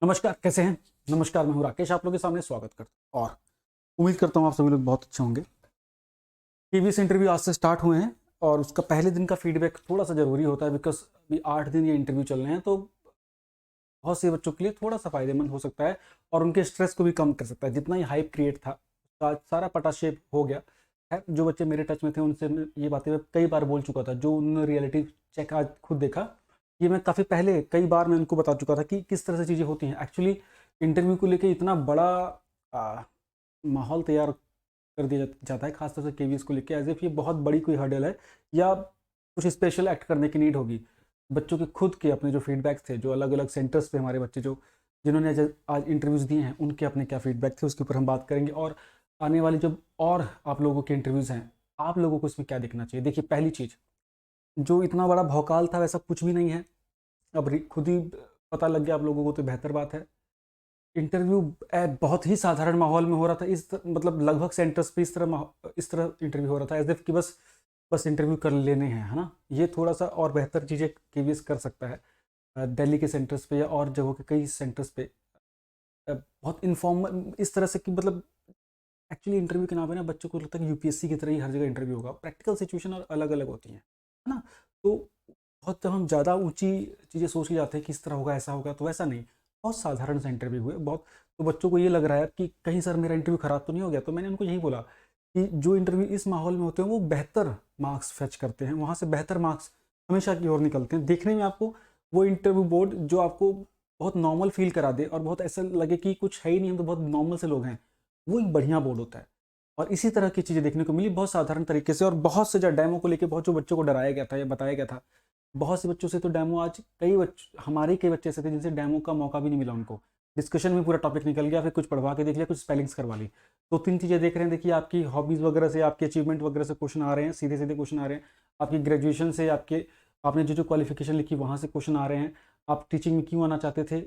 नमस्कार, कैसे हैं? नमस्कार, मैं हूँ राकेश, आप लोगों के सामने स्वागत करता हूँ और उम्मीद करता हूँ आप सभी लोग बहुत अच्छे होंगे। केवीएस इंटरव्यू आज से स्टार्ट हुए हैं और उसका पहले दिन का फीडबैक थोड़ा सा ज़रूरी होता है बिकॉज़ अभी 8 दिन ये इंटरव्यू चल रहे हैं, तो बहुत से बच्चों के लिए थोड़ा सा फ़ायदेमंद हो सकता है और उनके स्ट्रेस को भी कम कर सकता है। जितना ही हाइप क्रिएट था, सारा पटाशेप हो गया है। जो बच्चे मेरे टच में थे उनसे मैं ये बातें मैं कई बार बोल चुका था, जो उन्होंने रियलिटी चेक आज खुद देखा, ये मैं काफ़ी पहले कई बार मैं उनको बता चुका था कि किस तरह से चीज़ें होती हैं। एक्चुअली इंटरव्यू को लेके इतना बड़ा आ, माहौल तैयार कर दिया जाता है, खासतौर से केवीएस को लेके, एज इफ ये बहुत बड़ी कोई हर्डल है या कुछ स्पेशल एक्ट करने की नीड होगी। बच्चों के खुद के अपने जो फीडबैक थे, जो अलग अलग सेंटर्स पे हमारे बच्चे जो जिन्होंने आज इंटरव्यूज़ दिए हैं, उनके अपने क्या फीडबैक थे उसके ऊपर हम बात करेंगे। और आने वाली जब और आप लोगों के इंटरव्यूज़ हैं, आप लोगों को इसमें क्या देखना चाहिए। देखिए, पहली चीज़, जो इतना बड़ा भौकाल था वैसा कुछ भी नहीं है। अब खुद ही पता लग गया आप लोगों को, तो बेहतर बात है। इंटरव्यू बहुत ही साधारण माहौल में हो रहा था, मतलब लगभग सेंटर्स पे इस तरह इंटरव्यू हो रहा था, एज इफ कि बस बस इंटरव्यू कर लेने हैं, है ना। ये थोड़ा सा और बेहतर चीज़ें केवीएस कर सकता है। दिल्ली के सेंटर्स पे या और जगहों के कई सेंटर्स पे बहुत इन्फॉर्मल इस तरह से कि मतलब एक्चुअली इंटरव्यू के नाम पे ना बच्चों को लगता है कि यूपीएससी की तरह ही हर जगह इंटरव्यू होगा। प्रैक्टिकल सिचुएशन और अलग अलग होती हैं, है ना। तो बहुत जब हम ज़्यादा ऊंची चीज़ें सोच के जाते हैं कि इस तरह होगा ऐसा होगा, तो वैसा नहीं, बहुत साधारण सा इंटरव्यू हुए बहुत। तो बच्चों को ये लग रहा है कि कहीं सर मेरा इंटरव्यू ख़राब तो नहीं हो गया। तो मैंने उनको यही बोला कि जो इंटरव्यू इस माहौल में होते हैं वो बेहतर मार्क्स फेच करते हैं, वहाँ से बेहतर मार्क्स हमेशा की ओर निकलते हैं। देखने में आपको वो इंटरव्यू बोर्ड जो आपको बहुत नॉर्मल फील करा दे और बहुत ऐसा लगे कि कुछ है ही नहीं, हम तो बहुत नॉर्मल से लोग हैं, वो एक बढ़िया बोर्ड होता है। और इसी तरह की चीज़ें देखने को मिली बहुत साधारण तरीके से। और बहुत से जो डेमो को लेके बहुत जो बच्चों को डराया गया था या बताया गया था, बहुत से बच्चों से तो डेमो आज हमारे कई बच्चे ऐसे थे जिनसे डेमो का मौका भी नहीं मिला उनको। डिस्कशन में पूरा टॉपिक निकल गया, फिर कुछ पढ़वा के देख लिया, कुछ स्पेलिंग्स करवा ली। दो तीन चीज़ें देख रहे हैं। देखिए, आपकी हॉबीज़ वगैरह से, आपके अचीवमेंट वगैरह से क्वेश्चन आ रहे हैं, सीधे सीधे क्वेश्चन आ रहे हैं। आपकी ग्रेजुएशन से, आपने जो जो क्वालिफिकेशन लिखी वहाँ से क्वेश्चन आ रहे हैं। आप टीचिंग में क्यों आना चाहते थे,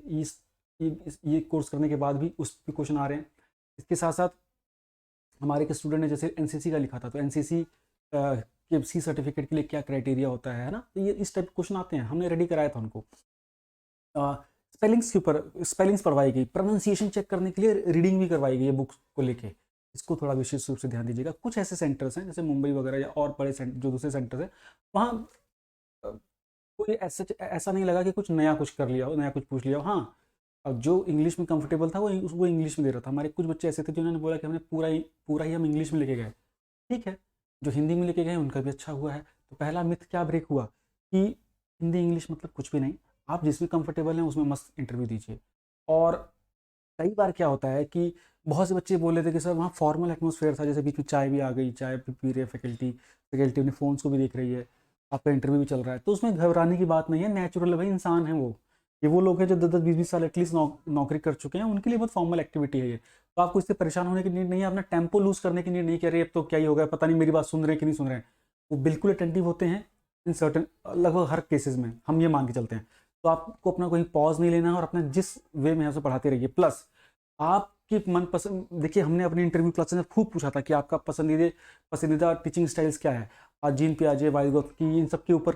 ये कोर्स करने के बाद भी उस पर क्वेश्चन आ रहे हैं। इसके साथ साथ हमारे एक स्टूडेंट ने जैसे एनसीसी का लिखा था, तो एनसीसी के सी सर्टिफिकेट के लिए क्या क्राइटेरिया होता है ना। तो ये इस टाइप क्वेश्चन आते हैं, हमने रेडी कराया था उनको। स्पेलिंग्स के ऊपर स्पेलिंग्स पढ़वाई गई, प्रोनाउंसिएशन चेक करने के लिए रीडिंग भी करवाई गई है बुक्स को लेके। इसको थोड़ा विशेष रूप से ध्यान दीजिएगा। कुछ ऐसे सेंटर्स हैं जैसे मुंबई वगैरह या और बड़े जो दूसरे सेंटर्स हैं, वहाँ कोई ऐसा नहीं लगा कि कुछ नया कुछ कर लिया हो, नया कुछ पूछ लिया हो। हाँ, अब जो इंग्लिश में कंफर्टेबल था वो इंग्लिश में दे रहा था। हमारे कुछ बच्चे ऐसे थे जिन्होंने बोला कि हमने पूरा ही हम इंग्लिश में लेके गए। ठीक है, जो हिंदी में लेके गए उनका भी अच्छा हुआ है। तो पहला मिथ क्या ब्रेक हुआ कि हिंदी इंग्लिश मतलब कुछ भी नहीं। आप जिसमें कंफर्टेबल हैं उसमें मस्त इंटरव्यू दीजिए। और कई बार क्या होता है कि बहुत से बच्चे बोल रहे थे कि सर वहाँ फॉर्मल एटमॉस्फेयर था, जैसे बीच में चाय भी आ गई, चाय पी रही है फैकल्टी अपने फ़ोन्स को भी देख रही है, आपका इंटरव्यू भी चल रहा है। तो उसमें घबराने की बात नहीं है, नेचुरल है भाई, इंसान है वो। ये वो लोग हैं जो 10-10 20-20 साल एटलीस्ट नौकरी कर चुके हैं, उनके लिए बहुत फॉर्मल एक्टिविटी है ये। तो आपको इससे परेशान होने की नीड नहीं है, अपना टेम्पो लूज करने की नीड नहीं, कह रही अब तो क्या ही होगा, पता नहीं मेरी बात सुन रहे हैं कि नहीं सुन रहे हैं। वो बिल्कुल अटेंटिव होते हैं इन सर्टन, लगभग हर केसेस में हम ये मान के चलते हैं। तो आपको अपना कोई पॉज नहीं लेना है और अपना जिस वे में है उसे पढ़ाते रहिए। प्लस आपकी मनपसंद, देखिए हमने अपनी इंटरव्यू क्लासेस में खूब पूछा था कि आपका पसंदीदा टीचिंग स्टाइल्स क्या है। जीन पियाजे, वाइगोफ की, इन सब के ऊपर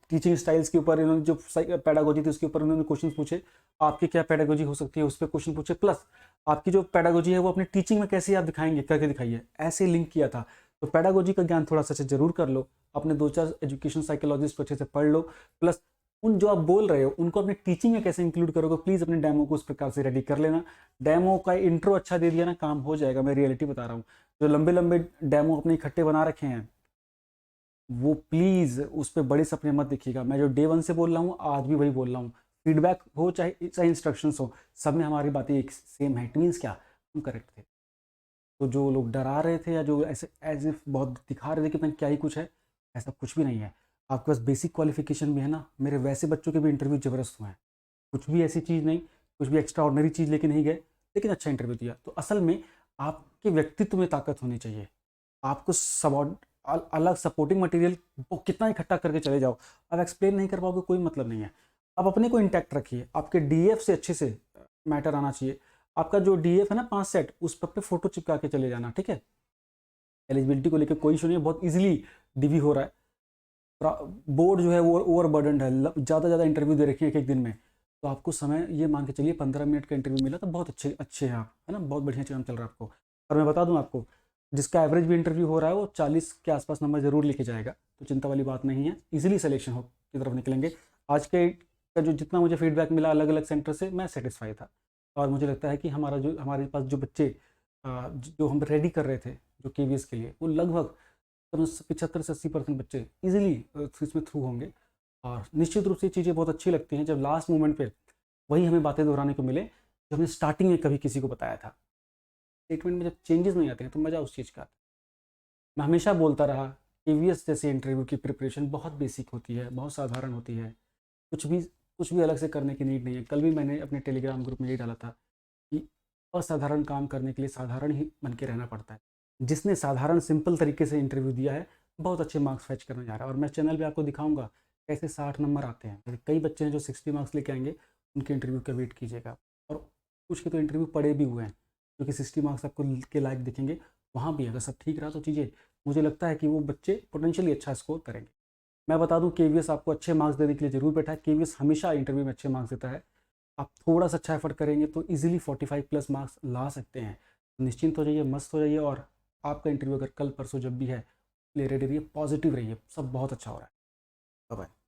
टीचिंग स्टाइल्स के ऊपर इन्होंने जो पैडागोजी थी उसके ऊपर उन्होंने क्वेश्चन पूछे। आपकी क्या पैडागोजी हो सकती है उस पर क्वेश्चन पूछे। प्लस आपकी जो पैडागोजी है वो अपनी टीचिंग में कैसे आप दिखाएंगे, करके दिखाइए, ऐसे लिंक किया था। तो पैडागोजी का ज्ञान थोड़ा सा जरूर कर लो, अपने 2-4 एजुकेशन साइकोलॉजिस्ट को अच्छे से पढ़ लो। प्लस उन जो आप बोल रहे हो उनको अपनी टीचिंग में कैसे इंक्लूड करोगे, प्लीज़ अपने डेमो को उस प्रकार से रेडी कर लेना। डेमो का इंट्रो अच्छा दे दिया ना, काम हो जाएगा। मैं रियलिटी बता रहा हूँ। जो लंबे लंबे डेमो अपने इकट्ठे बना रखे हैं, वो प्लीज़ उस पर बड़े सपने मत देखिएगा। मैं जो डे 1 से बोल रहा हूँ आज भी वही बोल रहा हूँ। फीडबैक हो चाहे चाहे इंस्ट्रक्शंस हो, सब में हमारी बातें एक सेम है। इट मीन्स क्या, हम करेक्ट थे। तो जो लोग डरा रहे थे या जो ऐसे एज इफ बहुत दिखा रहे थे कि पता नहीं क्या ही कुछ है, ऐसा कुछ भी नहीं है। आपके पास बेसिक क्वालिफिकेशन भी है ना। मेरे वैसे बच्चों के भी इंटरव्यू जबरदस्त हुए हैं, कुछ भी ऐसी चीज़ नहीं, कुछ भी एक्स्ट्रा ऑर्डनरी चीज़ लेके नहीं गए, लेकिन अच्छा इंटरव्यू दिया। तो असल में आपके व्यक्तित्व में ताकत होनी चाहिए। आपको अलग सपोर्टिंग मटेरियल कितना इकट्ठा करके चले जाओ, आप एक्सप्लेन नहीं कर पाओगे, कोई मतलब नहीं है। आप अपने को इंटैक्ट रखिए। आपके डीएफ से अच्छे से मैटर आना चाहिए। आपका जो डीएफ है ना 5 सेट, उस पर फोटो चिपका के चले जाना, ठीक है। एलिजिबिलिटी को लेकर कोई इशू नहीं है, बहुत इजीली डीवी हो रहा है। बोर्ड जो है वो ओवरबर्डनड है, ज़्यादा इंटरव्यू दे रखी है एक एक दिन में। तो आपको समय ये मान के चलिए 15 मिनट का इंटरव्यू मिला तो बहुत अच्छे अच्छे हैं आप, है ना, बहुत बढ़िया काम चल रहा है आपको। और मैं बता दूं आपको, जिसका एवरेज भी इंटरव्यू हो रहा है वो 40 के आसपास नंबर जरूर लेके जाएगा, तो चिंता वाली बात नहीं है, इजीली सिलेक्शन हो की तरफ निकलेंगे। आज के का जो जितना मुझे फीडबैक मिला अलग अलग सेंटर से, मैं सेटिस्फाई था। और मुझे लगता है कि हमारे पास जो बच्चे जो हम रेडी कर रहे थे जो KVS के लिए, वो लगभग 75 से 80% बच्चे ईजिली इसमें थ्रू होंगे। और निश्चित रूप से ये चीज़ें बहुत अच्छी लगती हैं जब लास्ट मोमेंट पे वही हमें बातें दोहराने को मिले जो हमने स्टार्टिंग में कभी किसी को बताया था। स्टेटमेंट में जब चेंजेस नहीं आते हैं तो मज़ा उस चीज़ का आता है। मैं हमेशा बोलता रहा, KVS जैसे इंटरव्यू की प्रिपरेशन बहुत बेसिक होती है, बहुत साधारण होती है, कुछ भी अलग से करने की नीड नहीं है। कल भी मैंने अपने टेलीग्राम ग्रुप में यही डाला था कि असाधारण काम करने के लिए साधारण ही बन के रहना पड़ता है। जिसने साधारण सिंपल तरीके से इंटरव्यू दिया है बहुत अच्छे मार्क्स फैच करने जा रहा है। और मैं चैनल पे आपको दिखाऊंगा कैसे 60 नंबर आते हैं। कई बच्चे हैं जो 60 मार्क्स लेके आएंगे, उनके इंटरव्यू का वेट कीजिएगा। और कुछ के तो इंटरव्यू पड़े भी हुए हैं जो कि 60 मार्क्स आपको के लायक दिखेंगे। वहाँ भी अगर सब ठीक रहा तो चीज़ें, मुझे लगता है कि वो बच्चे पोटेंशियली अच्छा स्कोर करेंगे। मैं बता दूं, KVS आपको अच्छे मार्क्स देने के लिए ज़रूर बैठा है। KVS हमेशा इंटरव्यू में अच्छे मार्क्स देता है। आप थोड़ा सा अच्छा एफर्ट करेंगे तो इजीली 45 प्लस मार्क्स ला सकते हैं। निश्चिंत हो जाइए, मस्त हो जाइए। और आपका इंटरव्यू अगर कल परसों जब भी है, रेडी रहिए, पॉजिटिव रहिए, सब बहुत अच्छा हो रहा है। Bye bye.